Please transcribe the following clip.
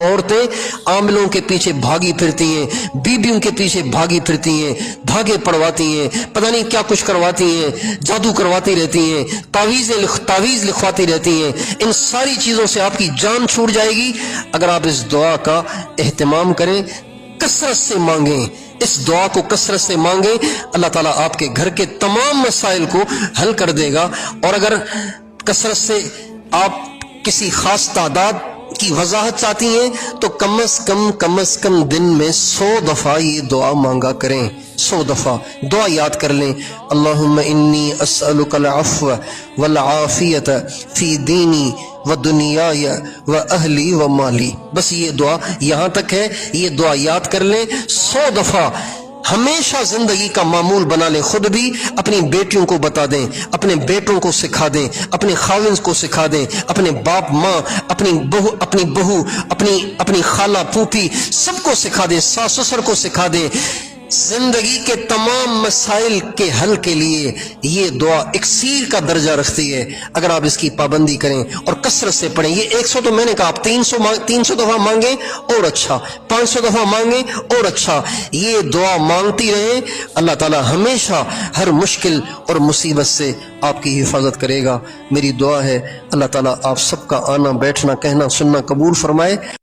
عورتیں عاملوں کے پیچھے بھاگی پھرتی ہیں، بیویوں کے پیچھے بھاگی پھرتی ہیں، دھاگے پڑواتی ہیں، پتہ نہیں کیا کچھ کرواتی ہیں، جادو کرواتی رہتی ہیں، تعویذ لکھواتی رہتی ہیں. ان ساری چیزوں سے آپ کی جان چھوٹ جائے گی اگر آپ اس دعا کا اہتمام کریں، کثرت سے مانگیں. اس دعا کو کثرت سے مانگیں، اللہ تعالیٰ آپ کے گھر کے تمام مسائل کو حل کر دے گا. اور اگر کثرت سے آپ کسی خاص تعداد کی وضاحت چاہتی ہیں تو کم از کم دن میں 100 دفعہ یہ دعا مانگا کریں. 100 دفعہ دعا یاد کر لیں. اللہم انی اسألک العفو والعافیت فی دینی و دنیای و اہلی و مالی. بس یہ دعا یہاں تک ہے. یہ دعا یاد کر لیں 100 دفعہ. ہمیشہ زندگی کا معمول بنا لیں. خود بھی اپنی بیٹیوں کو بتا دیں، اپنے بیٹوں کو سکھا دیں، اپنے خاوند کو سکھا دیں، اپنے باپ ماں، اپنی بہو، اپنی خالہ پھوپھی سب کو سکھا دیں، ساس سسر کو سکھا دیں. زندگی کے تمام مسائل کے حل کے لیے یہ دعا اکسیر کا درجہ رکھتی ہے. اگر آپ اس کی پابندی کریں اور کثرت سے پڑھیں. یہ 100 تو میں نے کہا، آپ 300 دفعہ مانگیں اور اچھا، 500 دفعہ مانگیں اور اچھا. یہ دعا مانگتی رہیں، اللہ تعالی ہمیشہ ہر مشکل اور مصیبت سے آپ کی حفاظت کرے گا. میری دعا ہے اللہ تعالیٰ آپ سب کا آنا بیٹھنا کہنا سننا قبول فرمائے.